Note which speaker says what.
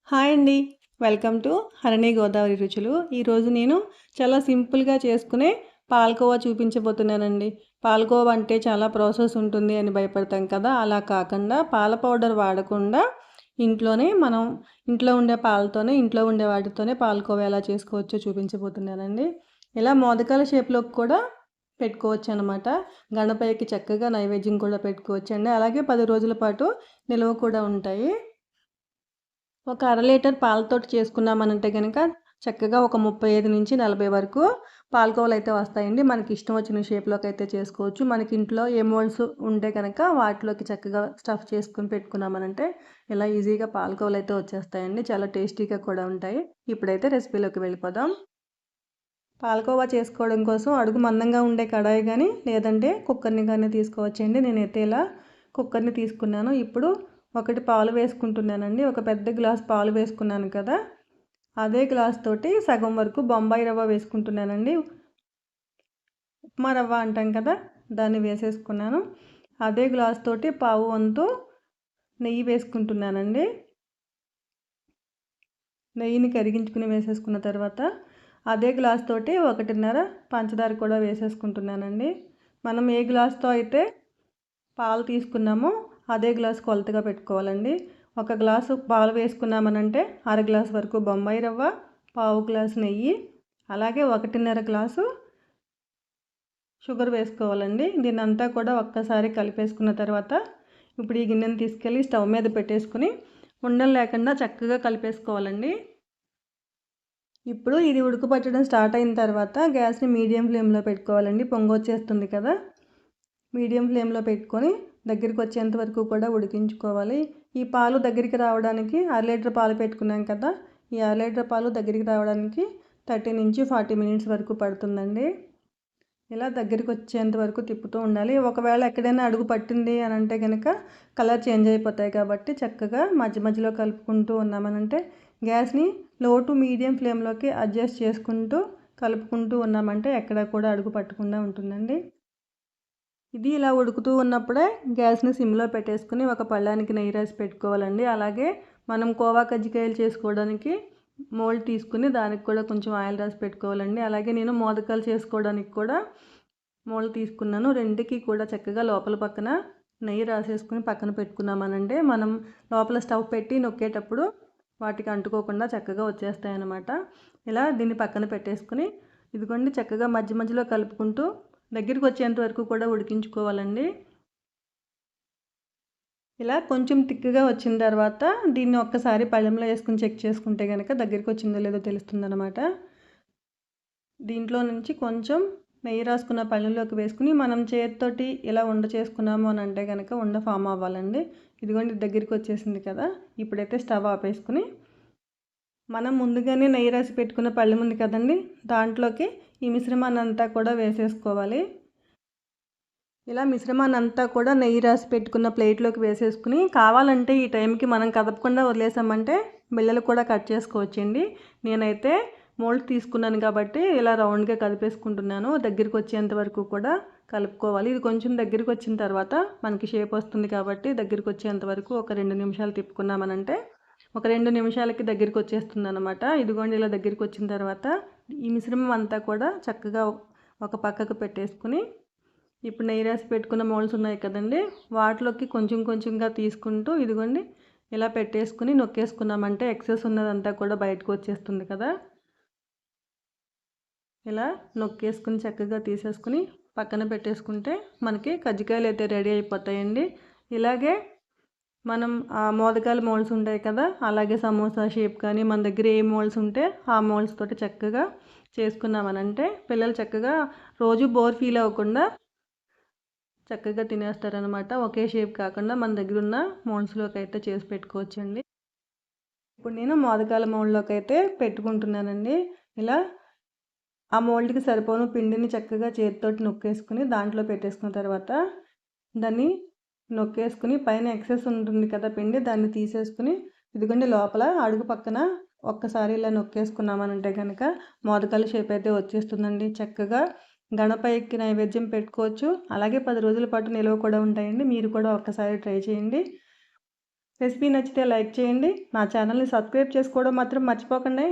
Speaker 1: Hi అండి. Welcome to Harini Godavari రుచులు. ఈరోజు నేను చాలా సింపుల్‌గా చేసుకునే పాలకోవా చూపించబోతున్నానండి. పాలకోవా అంటే చాలా ప్రాసెస్ ఉంటుంది అని భయపడతాం కదా! అలా కాకుండా పాల పౌడర్ వాడకుండా మనం ఇంట్లో ఉండే పాలతోనే, ఇంట్లో ఉండే వాటితోనే పాలకోవా ఎలా చేసుకోవచ్చో చూపించబోతున్నానండి. ఇలా మోదకాల షేప్‌లోకి కూడా పెట్టుకోవచ్చనమాట. గణపయ్యకి చక్కగా నైవేద్యం కూడా పెట్టుకోవచ్చండి. అలాగే 10 రోజుల పాటు నిల్వ కూడా ఉంటాయి. ఒక అర లీటర్ పాలతోటి చేసుకున్నామనంటే గనక చక్కగా ఒక 35-40 వరకు పాలకోవలైతే వస్తాయండి. మనకి ఇష్టం వచ్చిన షేప్‌లోకి అయితే చేసుకోవచ్చు. మనకి ఇంట్లో ఏ మోల్డ్స్ ఉంటే కనుక వాటిలోకి చక్కగా స్టఫ్ చేసుకొని పెట్టుకున్నామనంటే ఇలా ఈజీగా పాలకోవలైతే వచ్చేస్తాయండి. చాలా టేస్టీగా కూడా ఉంటాయి. ఇప్పుడైతే రెసిపీలోకి వెళ్ళిపోదాం. పాలకోవా చేసుకోవడం కోసం అడుగు మందంగా ఉండే కడాయి కానీ లేదంటే కుక్కర్ని కానీ తీసుకోవచ్చండి. నేనైతే ఇలా కుక్కర్ని తీసుకున్నాను. ఇప్పుడు ఒకటి పాలు వేసుకుంటున్నానండి. ఒక పెద్ద గ్లాస్ పాలు వేసుకున్నాను కదా, అదే గ్లాస్ తోటి సగం వరకు బొంబాయి రవ్వ వేసుకుంటున్నానండి. ఉప్మా రవ్వ అంటాం కదా, దాన్ని వేసేసుకున్నాను. అదే గ్లాస్ తోటి పావు వంతు నెయ్యి వేసుకుంటున్నానండి. నెయ్యిని కరిగించుకుని వేసేసుకున్న తర్వాత అదే గ్లాస్ తోటి 1.5 పంచదార కూడా వేసేసుకుంటున్నానండి. మనం ఏ గ్లాస్తో అయితే పాలు తీసుకున్నామో అదే గ్లాస్ కొలతగా పెట్టుకోవాలండి. ఒక గ్లాసు పాలు వేసుకున్నామనంటే అర గ్లాస్ వరకు బొంబాయి రవ్వ, పావు గ్లాసు నెయ్యి, అలాగే 1.5 గ్లాసు షుగర్ వేసుకోవాలండి. దీన్నంతా కూడా ఒక్కసారి కలిపేసుకున్న తర్వాత ఇప్పుడు ఈ గిన్నెని తీసుకెళ్ళి స్టవ్ మీద పెట్టేసుకుని ఉండలు లేకుండా చక్కగా కలిపేసుకోవాలండి. ఇప్పుడు ఇది ఉడకపట్టడం స్టార్ట్ అయిన తర్వాత గ్యాస్ని మీడియం ఫ్లేమ్లో పెట్టుకోవాలండి. పొంగొచ్చేస్తుంది కదా, మీడియం ఫ్లేమ్లో పెట్టుకొని దగ్గరికి వచ్చేంత వరకు కూడా ఉడికించుకోవాలి. ఈ పాలు దగ్గరికి రావడానికి అర లీటర్ పాలు పెట్టుకున్నాం కదా, ఈ అర లీటర్ పాలు దగ్గరికి రావడానికి 30-40 మినిట్స్ వరకు పడుతుందండి. ఇలా దగ్గరికి వచ్చేంత వరకు తిప్పుతూ ఉండాలి. ఒకవేళ ఎక్కడైనా అడుగు పట్టింది అని అంటే కనుక కలర్ చేంజ్ అయిపోతాయి కాబట్టి చక్కగా మధ్య మధ్యలో కలుపుకుంటూ ఉన్నామనంటే గ్యాస్ని లో టు మీడియం ఫ్లేమ్లోకి అడ్జస్ట్ చేసుకుంటూ కలుపుకుంటూ ఉన్నామంటే ఎక్కడ కూడా అడుగు పట్టకుండా ఉంటుందండి. ఇది ఇలా ఉడుకుతూ ఉన్నప్పుడే గ్యాస్ని సిమ్లో పెట్టేసుకుని ఒక పళ్ళానికి నెయ్యి రాసి పెట్టుకోవాలండి. అలాగే మనం కోవా కజ్జికాయలు చేసుకోవడానికి మోల్డ్ తీసుకుని దానికి కూడా కొంచెం ఆయిల్ రాసి పెట్టుకోవాలండి. అలాగే నేను మోదకాలు చేసుకోవడానికి కూడా మోల్డ్ తీసుకున్నాను. రెండుకి కూడా చక్కగా లోపల పక్కన నెయ్యి రాసేసుకుని పక్కన పెట్టుకున్నామనంటే మనం లోపల స్టవ్ పెట్టి నొక్కేటప్పుడు వాటికి అంటుకోకుండా చక్కగా వచ్చేస్తాయన్నమాట. ఇలా దీన్ని పక్కన పెట్టేసుకుని ఇదిగోండి చక్కగా మధ్య మధ్యలో కలుపుకుంటూ దగ్గరికి వచ్చేంత వరకు కూడా ఉడికించుకోవాలండి. ఇలా కొంచెం తిక్కుగా వచ్చిన తర్వాత దీన్ని ఒక్కసారి పళ్ళెంలో వేసుకుని చెక్ చేసుకుంటే కనుక దగ్గరికి వచ్చిందో లేదో తెలుస్తుందన్నమాట. దీంట్లో నుంచి కొంచెం నెయ్యి రాసుకున్న పళ్ళెంలోకి వేసుకుని మనం చేతితోటి ఇలా ఉండ చేసుకున్నాము అని అంటే కనుక ఉండ ఫామ్ అవ్వాలండి. ఇదిగోండి దగ్గరికి వచ్చేసింది కదా, ఇప్పుడైతే స్టవ్ ఆపేసుకుని మనం ముందుగానే నెయ్యి రాసి పెట్టుకున్న పళ్ళెం ఉంది కదండి, దాంట్లోకి ఈ మిశ్రమాన్ని అంతా కూడా వేసేసుకోవాలి. ఇలా మిశ్రమాన్ని అంతా కూడా నెయ్యి రాసి పెట్టుకున్న ప్లేట్లోకి వేసేసుకుని కావాలంటే ఈ టైంకి మనం కదపకుండా వదిలేసామంటే బిళ్ళలు కూడా కట్ చేసుకోవచ్చండి. నేనైతే మోల్డ్ తీసుకున్నాను కాబట్టి ఇలా రౌండ్గా కలిపేసుకుంటున్నాను. దగ్గరికి వచ్చేంత వరకు కూడా కలుపుకోవాలి. ఇది కొంచెం దగ్గరికి వచ్చిన తర్వాత మనకి షేప్ వస్తుంది కాబట్టి దగ్గరికి వచ్చేంత వరకు ఒక 2 నిమిషాలు తిప్పుకున్నామనంటే ఒక 2 నిమిషాలకి దగ్గరికి వచ్చేస్తుంది అనమాట. ఇదిగోండి ఇలా దగ్గరికి వచ్చిన తర్వాత ఈ మిశ్రమం అంతా కూడా చక్కగా ఒక పక్కకు పెట్టేసుకుని ఇప్పుడు నెయ్యి రాసి పెట్టుకున్న మోల్డ్స్ ఉన్నాయి కదండి, వాటిలోకి కొంచెం కొంచెంగా తీసుకుంటూ ఇదిగోండి ఇలా పెట్టేసుకుని నొక్కేసుకున్నామంటే ఎక్సెస్ ఉన్నదంతా కూడా బయటకు వచ్చేస్తుంది కదా. ఇలా నొక్కేసుకుని చక్కగా తీసేసుకుని పక్కన పెట్టేసుకుంటే మనకి కజ్జికాయలు అయితే రెడీ అయిపోతాయండి. ఇలాగే మనం ఆ మోదకాల మోల్డ్స్ ఉంటాయి కదా, అలాగే సమోసా షేప్ కానీ మన దగ్గర ఏ మోల్డ్స్ ఉంటే ఆ మోల్డ్స్ తోటి చక్కగా చేసుకున్నామనంటే పిల్లలు చక్కగా రోజు బోర్ ఫీల్ అవ్వకుండా చక్కగా తినేస్తారనమాట. ఒకే షేప్ కాకుండా మన దగ్గర ఉన్న మోల్డ్స్లోకి అయితే చేసి పెట్టుకోవచ్చండి. ఇప్పుడు నేను మోదకాల మోల్డ్లోకి అయితే పెట్టుకుంటున్నానండి. ఇలా ఆ మోల్డ్కి సరిపోను పిండిని చక్కగా చేతితోటి నొక్కేసుకుని దాంట్లో పెట్టేసుకున్న తర్వాత దాన్ని నొక్కేసుకుని పైన ఎక్సెస్ ఉంటుంది కదా పిండి, దాన్ని తీసేసుకుని ఇదిగోండి లోపల అడుగు పక్కన ఒక్కసారి ఇలా నొక్కేసుకున్నామనంటే కనుక మోదకాల షేప్ అయితే వచ్చేస్తుందండి. చక్కగా గణపయ్యకి నైవేద్యం పెట్టుకోవచ్చు. అలాగే 10 రోజుల పాటు నిల్వ కూడా ఉంటాయండి. మీరు కూడా ఒక్కసారి ట్రై చేయండి. రెసిపీ నచ్చితే లైక్ చేయండి. నా ఛానల్ని సబ్స్క్రైబ్ చేసుకోవడం మాత్రం మర్చిపోకండి.